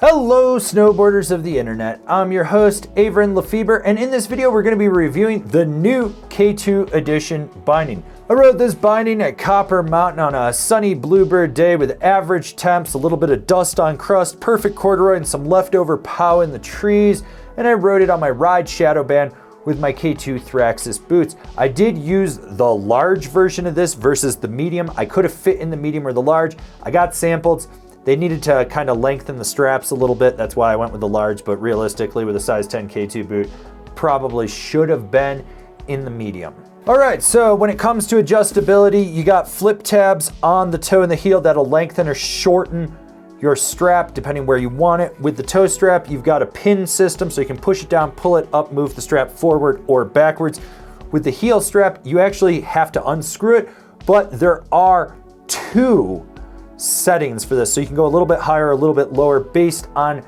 Hello snowboarders of the internet, I'm your host Avran LeFeber, and in this video we're going to be reviewing the new K2 edition binding. I rode this binding at Copper Mountain on a sunny bluebird day with average temps, a little bit of dust on crust, perfect corduroy, and some leftover pow in the trees, and I rode it on my Ride Shadow Band with my K2 Thraxis boots. I did use the large version of this versus the medium. I could have fit in the medium or the large. I got samples. They needed to kind of lengthen the straps a little bit. That's why I went with the large, but realistically with a size 10 K2 boot, probably should have been in the medium. All right, so when it comes to adjustability, you got flip tabs on the toe and the heel that'll lengthen or shorten your strap depending where you want it. With the toe strap, you've got a pin system so you can push it down, pull it up, move the strap forward or backwards. With the heel strap, you actually have to unscrew it, but there are two settings for this. So you can go a little bit higher, a little bit lower based on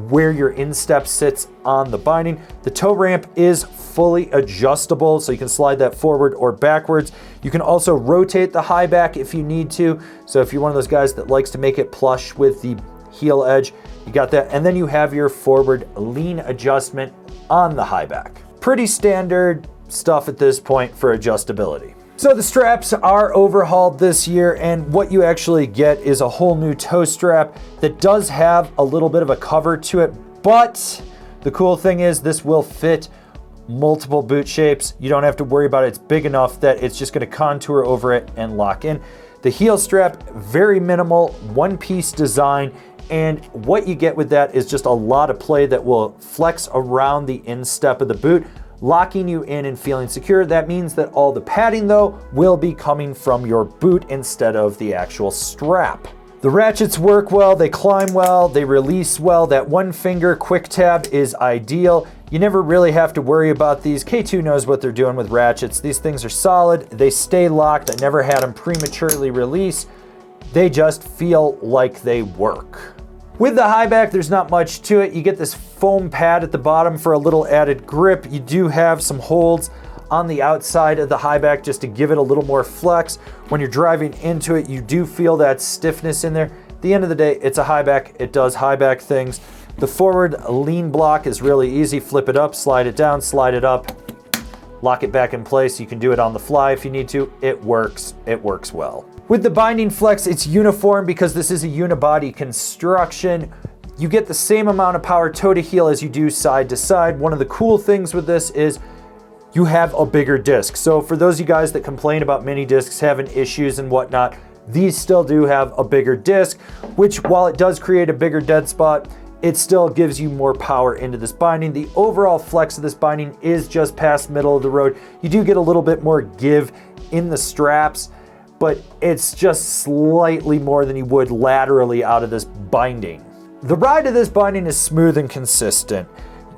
where your instep sits on the binding. The toe ramp is fully adjustable, so you can slide that forward or backwards. You can also rotate the high back if you need to. So if you're one of those guys that likes to make it plush with the heel edge, you got that. And then you have your forward lean adjustment on the high back. Pretty standard stuff at this point for adjustability. So the straps are overhauled this year, and what you actually get is a whole new toe strap that does have a little bit of a cover to it, but the cool thing is this will fit multiple boot shapes. You don't have to worry about it. It's big enough that it's just going to contour over it and lock in. The heel strap, very minimal, one-piece design, and what you get with that is just a lot of play that will flex around the instep of the boot, locking you in and feeling secure. That means that all the padding though will be coming from your boot instead of the actual strap. The ratchets work well, they climb well, they release well. That one finger quick tab is ideal. You never really have to worry about these. K2 knows what they're doing with ratchets. These things are solid, they stay locked. I never had them prematurely release. They just feel like they work. With the high back, there's not much to it. You get this foam pad at the bottom for a little added grip. You do have some holds on the outside of the high back just to give it a little more flex. When you're driving into it, you do feel that stiffness in there. At the end of the day, it's a high back. It does high back things. The forward lean block is really easy. Flip it up, slide it down, slide it up, lock it back in place. You can do it on the fly if you need to. It works well. With the binding flex, it's uniform because this is a unibody construction. You get the same amount of power toe to heel as you do side to side. One of the cool things with this is you have a bigger disc. So for those of you guys that complain about mini discs having issues and whatnot, these still do have a bigger disc, which while it does create a bigger dead spot, it still gives you more power into this binding. The overall flex of this binding is just past middle of the road. You do get a little bit more give in the straps, but it's just slightly more than you would laterally out of this binding. The ride of this binding is smooth and consistent.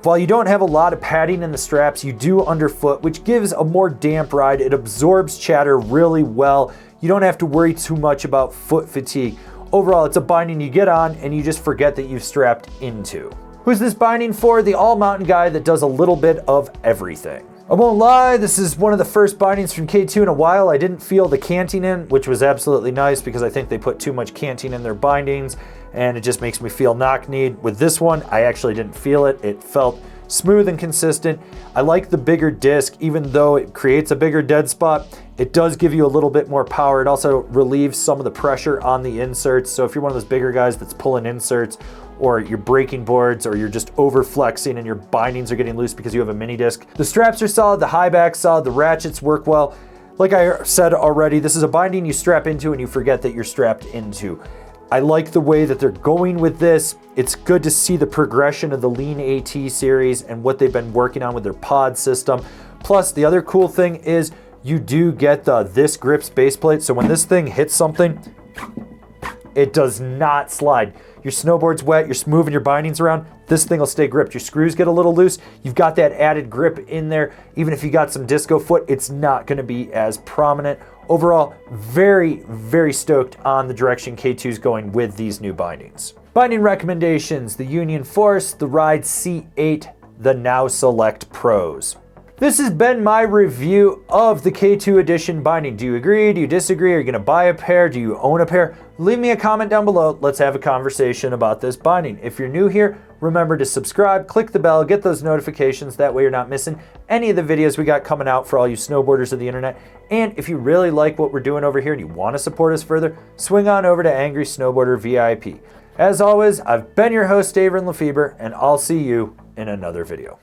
While you don't have a lot of padding in the straps, you do underfoot, which gives a more damp ride. It absorbs chatter really well. You don't have to worry too much about foot fatigue. Overall, it's a binding you get on and you just forget that you've strapped into. Who's this binding for? The all-mountain guy that does a little bit of everything. I won't lie, this is one of the first bindings from K2 in a while I didn't feel the canting in, which was absolutely nice because I think they put too much canting in their bindings and it just makes me feel knock-kneed. With this one, I actually didn't feel it. It felt smooth and consistent. I like the bigger disc, even though it creates a bigger dead spot. It does give you a little bit more power. It also relieves some of the pressure on the inserts. So if you're one of those bigger guys that's pulling inserts, or you're breaking boards, or you're just over flexing and your bindings are getting loose because you have a mini disc, the straps are solid, the high back's solid, the ratchets work well. Like I said already, this is a binding you strap into and you forget that you're strapped into. I like the way that they're going with this. It's good to see the progression of the Lean AT series and what they've been working on with their pod system. Plus, the other cool thing is you do get the This Grips base plate. So when this thing hits something, it does not slide. Your snowboard's wet, you're moving your bindings around, this thing will stay gripped. Your screws get a little loose, you've got that added grip in there. Even if you got some disco foot, it's not gonna be as prominent. Overall, very, very stoked on the direction K2's going with these new bindings. Binding recommendations: the Union Force, the Ride C8, the Now Select Pros. This has been my review of the K2 edition binding. Do you agree? Do you disagree? Are you going to buy a pair? Do you own a pair? Leave me a comment down below. Let's have a conversation about this binding. If you're new here, remember to subscribe, click the bell, get those notifications. That way you're not missing any of the videos we got coming out for all you snowboarders of the internet. And if you really like what we're doing over here and you want to support us further, swing on over to Angry Snowboarder VIP. As always, I've been your host, Avran LeFeber, and I'll see you in another video.